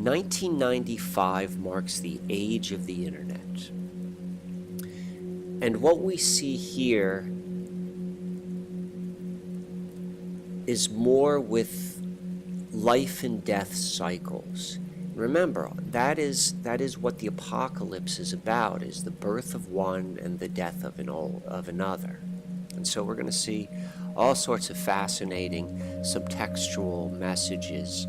1995 marks the age of the internet. And what we see here is more with life and death cycles. Remember, that is what the apocalypse is about, is the birth of one and the death of another. And so we're going to see all sorts of fascinating subtextual messages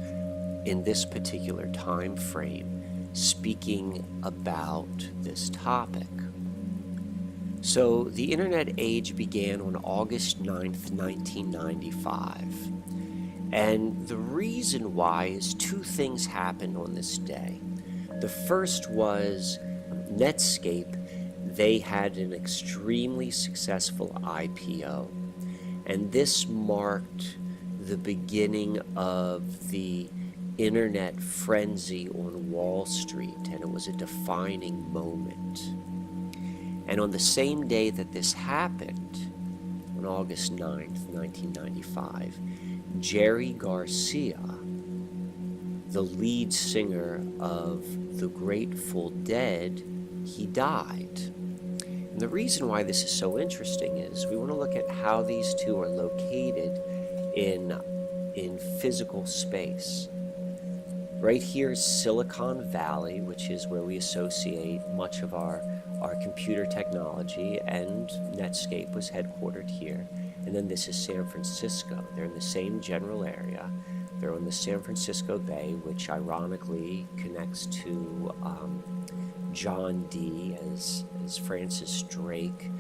in this particular time frame speaking about this topic. So the internet age began on August 9th, 1995. And the reason why is two things happened on this day. The first was Netscape. They had an extremely successful IPO. And this marked the beginning of the internet frenzy on Wall Street, and it was a defining moment. And on the same day that this happened, on August 9th, 1995, Jerry Garcia, the lead singer of the Grateful Dead, he died. And the reason why this is so interesting is we want to look at how these two are located in physical space. Right here is Silicon Valley, which is where we associate much of our computer technology, and Netscape was headquartered here. And then this is San Francisco. They're in the same general area. They're on the San Francisco Bay, which ironically connects to John Dee, as Francis Drake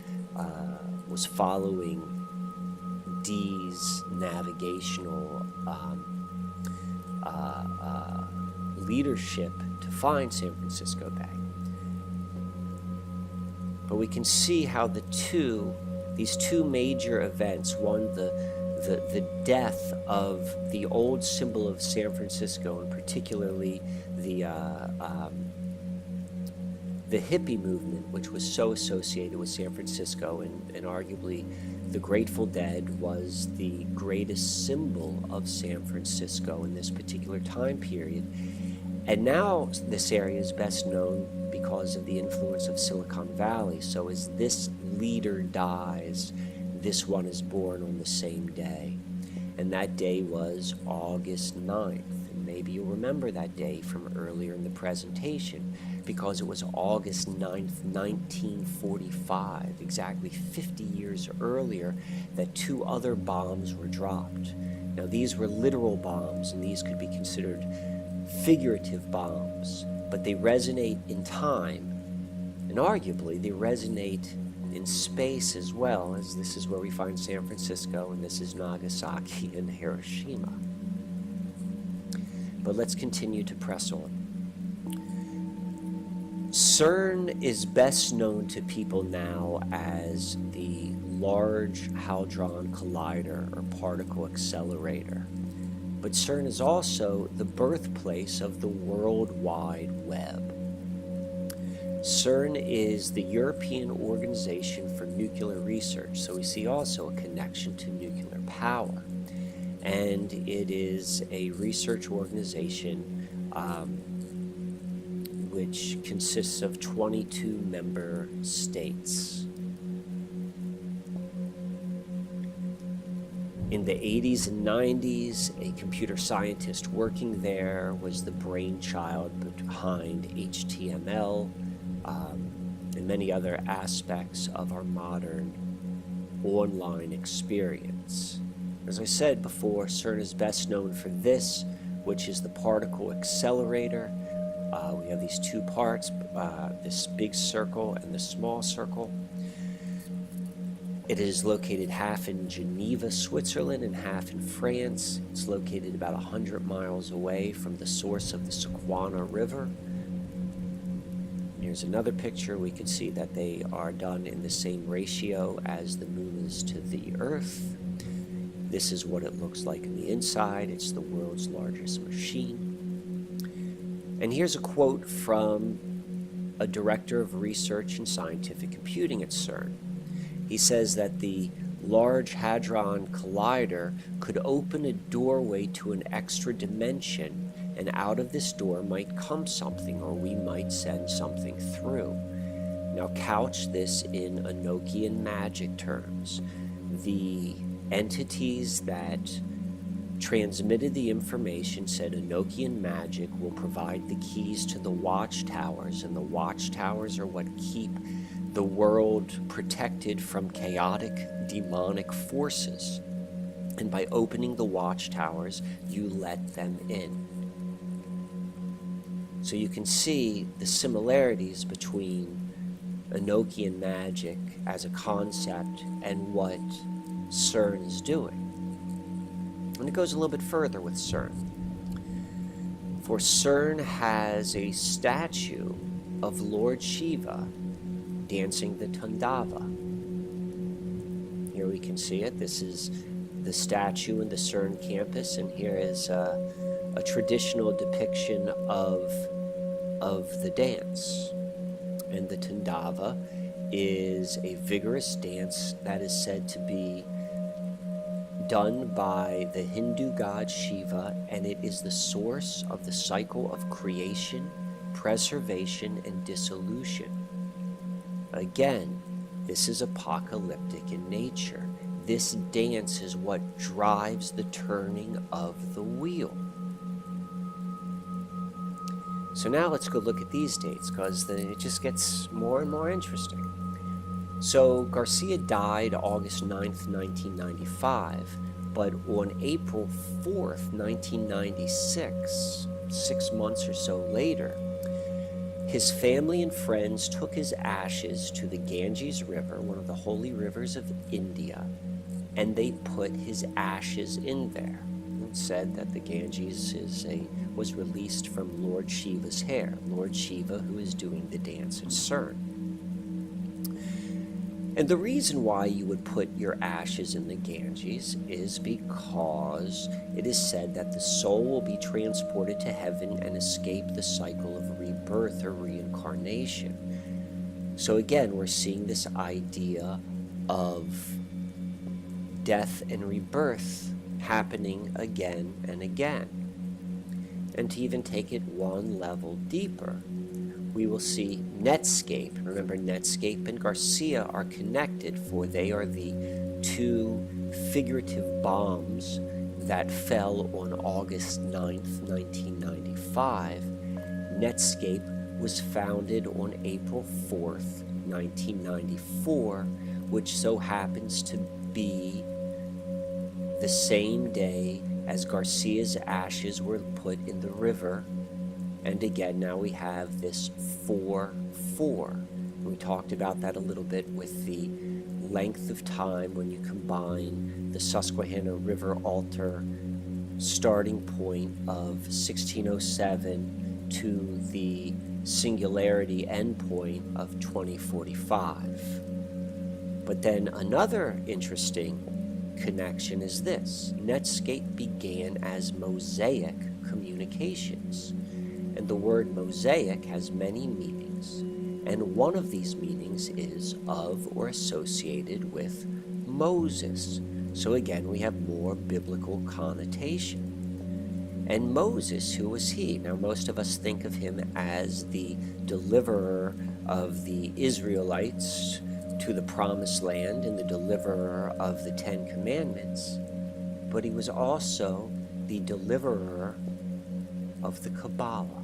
was following Dee's navigational leadership to find San Francisco Bay. But we can see how these two major events, one, the death of the old symbol of San Francisco, and particularly the hippie movement, which was so associated with San Francisco, and arguably the Grateful Dead was the greatest symbol of San Francisco in this particular time period. And now this area is best known because of the influence of Silicon Valley. So as this leader dies, this one is born on the same day. And that day was August 9th. And maybe you'll remember that day from earlier in the presentation, because it was August 9th, 1945, exactly 50 years earlier, that two other bombs were dropped. Now these were literal bombs, and these could be considered figurative bombs, but they resonate in time, and arguably they resonate in space as well, as this is where we find San Francisco, and this is Nagasaki and Hiroshima. But let's continue to press on. CERN is best known to people now as the Large Hadron Collider, or particle accelerator. But CERN is also the birthplace of the World Wide Web. CERN is the European Organization for Nuclear Research, so we see also a connection to nuclear power. And it is a research organization which consists of 22 member states. In the 80s and 90s, a computer scientist working there was the brainchild behind HTML and many other aspects of our modern online experience. As I said before, CERN is best known for this, which is the particle accelerator. We have these two parts, this big circle and the small circle. It is located half in Geneva, Switzerland, and half in France. It's located about 100 miles away from the source of the Sequana River. Here's another picture. We can see that they are done in the same ratio as the moon is to the Earth. This is what it looks like on the inside. It's the world's largest machine. And here's a quote from a director of research and scientific computing at CERN. He says that the Large Hadron Collider could open a doorway to an extra dimension and out of this door might come something, or we might send something through. Now couch this in Enochian magic terms. The entities that transmitted the information said Enochian magic will provide the keys to the watchtowers, and the watchtowers are what keep the world protected from chaotic demonic forces. And by opening the watchtowers, you let them in. So you can see the similarities between Enochian magic as a concept and what CERN is doing. And it goes a little bit further with CERN. For CERN has a statue of Lord Shiva dancing the Tandava. Here we can see it. This is the statue in the CERN campus, and here is a traditional depiction of the dance. And the Tandava is a vigorous dance that is said to be done by the Hindu god Shiva, and it is the source of the cycle of creation, preservation, and dissolution. Again, this is apocalyptic in nature. This dance is what drives the turning of the wheel. So now let's go look at these dates, because it just gets more and more interesting. So Garcia died August 9th, 1995, but on April 4th, 1996, 6 months or so later, his family and friends took his ashes to the Ganges River, one of the holy rivers of India, and they put his ashes in there. It said that the Ganges was released from Lord Shiva's hair, Lord Shiva, who is doing the dance at CERN. And the reason why you would put your ashes in the Ganges is because it is said that the soul will be transported to heaven and escape the cycle of rebirth or reincarnation. So again, we're seeing this idea of death and rebirth happening again and again. And to even take it one level deeper, we will see Netscape. Remember, Netscape and Garcia are connected, for they are the two figurative bombs that fell on August 9th, 1995. Netscape was founded on April 4th, 1994, which so happens to be the same day as Garcia's ashes were put in the river. And again, now we have this 4-4. We talked about that a little bit with the length of time when you combine the Susquehanna River altar starting point of 1607 to the singularity endpoint of 2045. But then another interesting connection is this. Netscape began as Mosaic Communications. And the word mosaic has many meanings, and one of these meanings is of or associated with Moses. So again, we have more biblical connotation. And Moses, who was he? Now, most of us think of him as the deliverer of the Israelites to the Promised Land and the deliverer of the Ten Commandments. But he was also the deliverer of the Kabbalah.